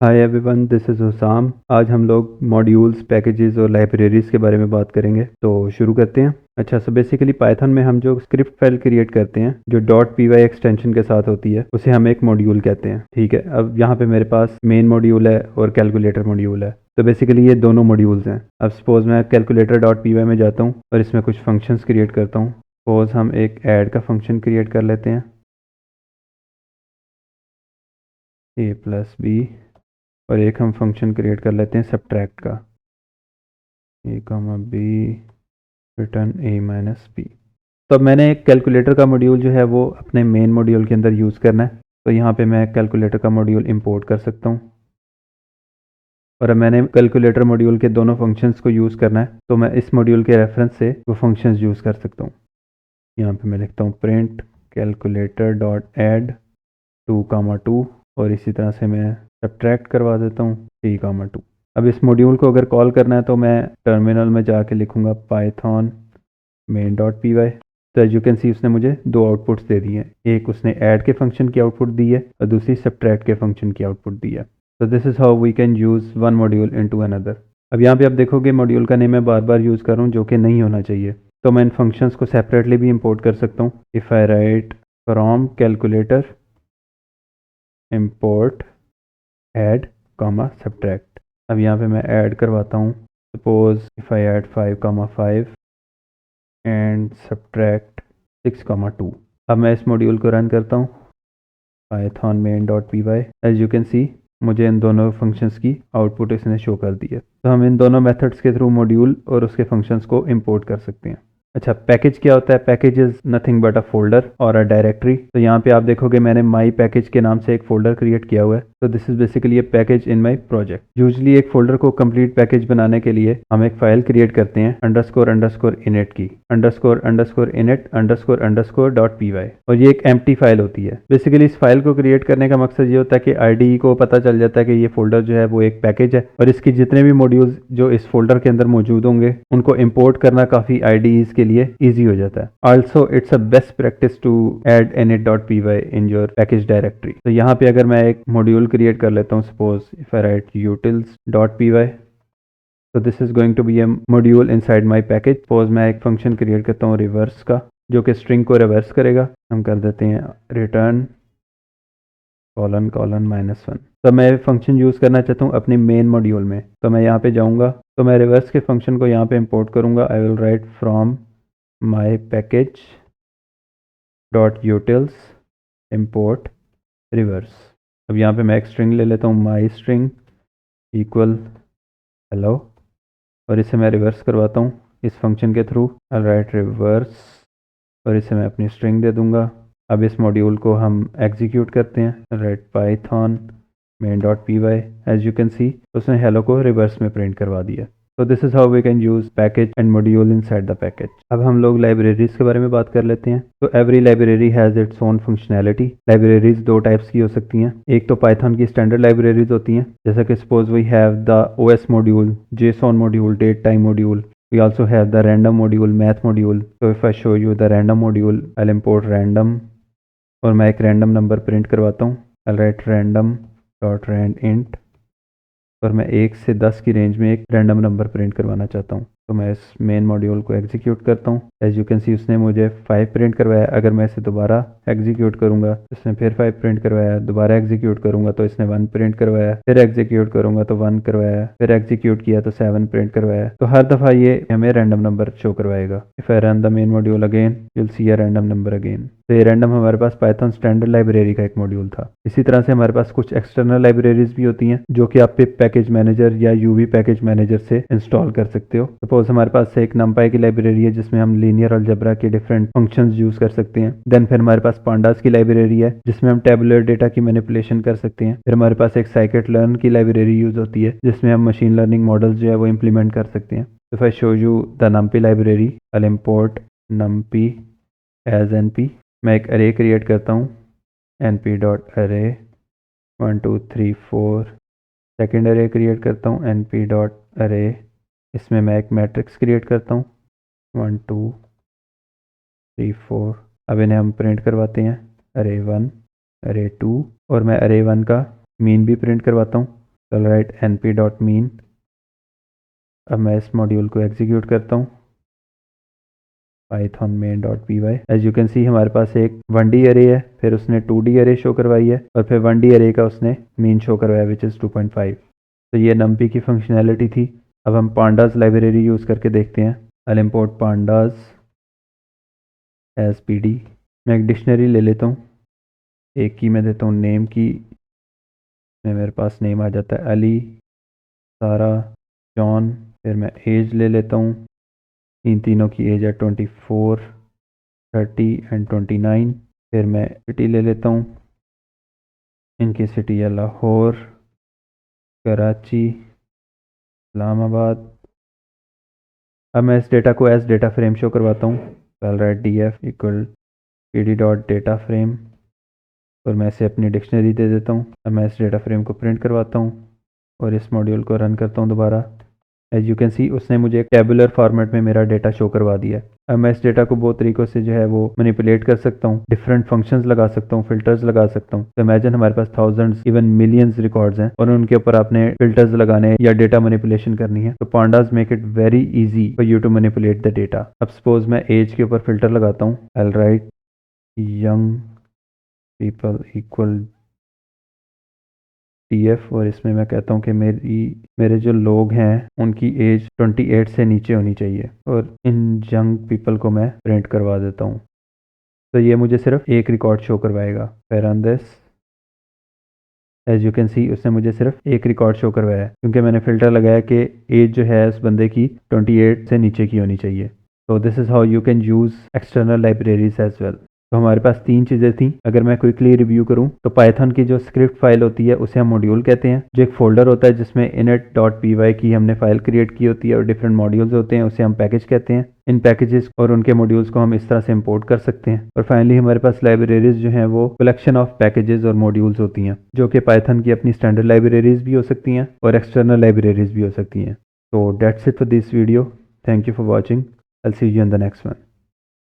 Hi everyone, this is Husam. आज हम लोग मॉड्यूल्स, पैकेजेस और लाइब्रेरीज़ के बारे में बात करेंगे। तो शुरू करते हैं। अच्छा, सो बेसिकली पाइथन में हम जो स्क्रिप्ट फाइल क्रिएट करते हैं जो .py एक्सटेंशन के साथ होती है उसे हम एक मॉड्यूल कहते हैं। ठीक है, अब यहाँ पे मेरे पास मेन मॉड्यूल है और कैलकुलेटर मॉड्यूल है। तो बेसिकली ये दोनों मॉड्यूल्स हैं। अब सपोज मैं कैलकुलेटर .py में जाता हूँ और इसमें कुछ फंक्शंस क्रिएट करता हूँ। सपोज हम एक ऐड का फंक्शन क्रिएट कर लेते हैं, a+b, और एक हम फंक्शन क्रिएट कर लेते हैं सब्ट्रैक्ट का, a, b, रिटर्न a-b। तो अब मैंने एक कैलकुलेटर का मॉड्यूल जो है वो अपने मेन मॉड्यूल के अंदर यूज़ करना है। तो यहाँ पे मैं कैलकुलेटर का मॉड्यूल इंपोर्ट कर सकता हूँ और अब मैंने कैलकुलेटर मॉड्यूल के दोनों फंक्शंस को यूज़ करना है, तो मैं इस मॉड्यूल के रेफरेंस से वो फंक्शंस यूज़ कर सकता हूँ। यहाँ पे मैं लिखता हूँ प्रिंट कैलकुलेटर डॉट एड 2, 2 और इसी तरह से मैं सब्ट्रैक्ट करवा देता हूँ 3, 2। अब इस मॉड्यूल को अगर कॉल करना है तो मैं टर्मिनल में जाके लिखूँगा पाइथन main.py। तो एज यू कैन सी उसने मुझे दो आउटपुट्स दे दिए हैं, एक उसने ऐड के फंक्शन की आउटपुट दी है और दूसरी सब्ट्रैक्ट के फंक्शन की आउटपुट दी है। तो this is how we can use one module into another. अब यहाँ पे आप देखोगे मॉड्यूल का नेम मैं बार बार यूज़ कर रहा हूँ जो कि नहीं होना चाहिए। तो मैं इन फंक्शंस को सेपरेटली भी इंपोर्ट कर सकता हूँ। If I right from calculator import add subtract. अब यहाँ पे मैं ऐड करवाता हूँ, suppose if I add 5, 5 and subtract 6, 2। अब मैं इस मॉड्यूल को रन करता हूँ Python main.py। As you can see मुझे इन दोनों फंक्शंस की आउटपुट इसने शो कर दी है। तो हम इन दोनों मेथड्स के थ्रू मॉड्यूल और उसके फंक्शंस को इंपोर्ट कर सकते हैं। अच्छा, पैकेज क्या होता है? Package is nothing but a folder और अ डायरेक्टरी। तो यहाँ पे आप देखोगे मैंने माई पैकेज के नाम से एक फोल्डर क्रिएट किया हुआ है। तो this is basically A package in my project. Usually एक फोल्डर को कंप्लीट पैकेज बनाने के लिए हम एक फाइल क्रिएट करते हैं __init की __init__.py, और ये एक एम्प्टी फाइल होती है। बेसिकली इस फाइल को क्रिएट करने का मकसद ये होता है कि IDE को पता चल जाता है कि ये फोल्डर जो है वो एक पैकेज है और इसकी जितने भी मॉड्यूल्स जो इस फोल्डर के अंदर मौजूद होंगे उनको इंपोर्ट करना काफ़ी IDEs के लिए ईजी हो जाता है। Also it's a best practice to add init.py in your package directory. तो यहाँ पे अगर मैं एक मॉड्यूल क्रिएट कर लेता हूँ, suppose if I write utils.py, तो this is going to be a module inside my package. Suppose मैं एक फंक्शन क्रिएट करता हूँ रिवर्स का जो कि स्ट्रिंग को रिवर्स करेगा। हम कर देते हैं रिटर्न ::-1। तो मैं फंक्शन यूज़ करना चाहता हूँ अपने मेन मॉड्यूल में। तो मैं यहाँ पे जाऊँगा, तो मैं रिवर्स के फंक्शन को यहाँ पे इंपोर्ट करूँगा। I will write from my package dot utils import reverse. अब यहाँ पे मैं एक स्ट्रिंग ले लेता हूँ, माई स्ट्रिंग इक्वल हेलो, और इसे मैं रिवर्स करवाता हूँ इस फंक्शन के थ्रू। आई राइट रिवर्स और इसे मैं अपनी स्ट्रिंग दे दूँगा। अब इस मॉड्यूल को हम एग्जीक्यूट करते हैं। Write Python main.py। As you can see उसने हेलो को रिवर्स में प्रिंट करवा दिया। तो this is how we can use package and module inside the package. अब हम लोग लाइब्रेरीज के बारे में बात कर लेते हैं। तो every library has its own functionality. Libraries दो टाइप्स की हो सकती हैं। एक तो पाइथन की स्टैंडर्ड लाइब्रेरीज होती हैं, जैसा कि suppose we have the OS module, JSON module, date time module. We also have the random module, math module. So if I show you the random module, I'll import random और मैं एक random number print करवाता हूँ। I'll write random dot rand int और मैं 1 से 10 की range में एक रैंडम नंबर प्रिंट करवाना चाहता हूँ। तो मैं इस मेन मॉड्यूल को एग्जीक्यूट करता हूँ। एज यू कैन सी उसने मुझे 5 प्रिंट करवाया। अगर मैं इसे दोबारा एग्जीक्यूट करूँगा तो इसने फिर 5 प्रिंट करवाया। दोबारा एग्जीक्यूट करूँगा तो इसने 1 प्रिंट करवाया। फिर एग्जीक्यूट करूँगा तो 1 करवाया। फिर एग्जीक्यूट किया तो 7 प्रिंट करवाया। तो हर दफ़ा ये हमें रैंडम नंबर शो करवाएगा। If I run the main module again, you'll see a random number again। तो ये रैंडम हमारे पास पाइथन स्टैंडर्ड लाइब्रेरी का एक मॉड्यूल था। इसी तरह से हमारे पास कुछ एक्सटर्नल लाइब्रेरीज भी होती हैं जो कि आप पिप पैकेज मैनेजर या यूवी पैकेज मैनेजर से इंस्टॉल कर सकते हो। सपोज हमारे पास एक numpy की लाइब्रेरी है जिसमें हम लीनियर अलजेब्रा के डिफरेंट फंक्शंस यूज कर सकते हैं। देन फिर हमारे पास पांडास की लाइब्रेरी है जिसमें हम टेबुलर डेटा की मैनिपुलेशन कर सकते हैं। फिर हमारे पास एक साइकिट लर्न की लाइब्रेरी यूज होती है जिसमें हम मशीन लर्निंग मॉडल्स जो है वो इम्प्लीमेंट कर सकते हैं। If I show you the numpy library, I will import numpy as np। मैं एक अरे क्रिएट करता हूँ np.array 1 2 3 4। सेकेंड अरे क्रिएट करता हूँ np.array। इसमें मैं एक मैट्रिक्स क्रिएट करता हूँ 1 2 3 4। अब इन्हें हम प्रिंट करवाते हैं array 1 array 2 और मैं array 1 का मीन भी प्रिंट करवाता हूँ चल राइट np.mean। अब मैं इस मॉड्यूल को एग्जीक्यूट करता हूँ python main.py। As you can see हमारे पास एक 1D अरे है, फिर उसने 2D अरे शो करवाई है और फिर 1D अरे का उसने मीन शो करवाया विच इज़ 2.5। तो ये numpy की फंक्शनैलिटी थी। अब हम pandas लाइब्रेरी यूज़ करके देखते हैं। I'll import pandas as pd। मैं एक डिक्शनरी ले लेता हूँ, एक की मैं देता हूँ नेम की, में मेरे पास नेम आ जाता है अली, सारा, जॉन। फिर मैं एज ले लेता हूँ, इन तीनों की एज है 24, 30 एंड 29। फिर मैं सिटी ले लेता हूँ, इनकी सिटी है लाहौर, कराची, इस्लामाबाद। अब मैं इस डेटा को एज डेटा फ्रेम शो करवाता हूँ। Well right df equal pd.dataFrame और मैं इसे अपनी डिक्शनरी दे देता हूँ। अब मैं इस डेटा फ्रेम को प्रिंट करवाता हूँ और इस मॉड्यूल को रन करता हूँ दोबारा। एज यू कैन सी उसने मुझे टेबुलर फॉर्मेट में मेरा डेटा शो करवा दिया है। अब मैं इस डेटा को बहुत तरीक़ों से जो है वो मैनिपुलेट कर सकता हूँ, डिफरेंट फंक्शंस लगा सकता हूँ, फिल्टर्स लगा सकता हूँ। तो इमेजिन हमारे पास थाउजेंड्स इवन मिलियंस रिकॉर्ड्स हैं और उनके ऊपर आपने फिल्टर्स लगाने या डेटा मैनिपुलेशन करनी है। तो pandas make it very easy for you to manipulate the data. अब सपोज मैं एज के ऊपर फिल्टर लगाता हूँ, I write young people equal TF और इसमें मैं कहता हूँ कि मेरे जो लोग हैं उनकी एज 28 से नीचे होनी चाहिए और इन यंग पीपल को मैं प्रिंट करवा देता हूँ। तो ये मुझे सिर्फ एक रिकॉर्ड शो करवाएगा। पैरन this as you can see उसने मुझे सिर्फ एक रिकॉर्ड शो करवाया है क्योंकि मैंने फिल्टर लगाया कि एज जो है उस बंदे की 28 से नीचे की होनी चाहिए। तो this is how you can use external libraries as well. तो हमारे पास तीन चीज़ें थी। अगर मैं क्विकली रिव्यू करूं तो पाइथन की जो स्क्रिप्ट फाइल होती है उसे हम मॉड्यूल कहते हैं। जो एक फोल्डर होता है जिसमें init.py की हमने फाइल क्रिएट की होती है और डिफरेंट मॉड्यूल्स होते हैं, उसे हम पैकेज कहते हैं। इन पैकेजेस और उनके मॉड्यूल्स को हम इस तरह से इंपोर्ट कर सकते हैं। और फाइनली हमारे पास लाइब्रेरीज जो हैं वो कलेक्शन ऑफ पैकेजेस और मॉड्यूल्स होती हैं जो कि पाइथन की अपनी स्टैंडर्ड लाइब्रेरीज भी हो सकती हैं और एक्सटर्नल लाइब्रेरीज भी हो सकती हैं। तो that's it for this video. Thank you for watching. I'll see you in the next one.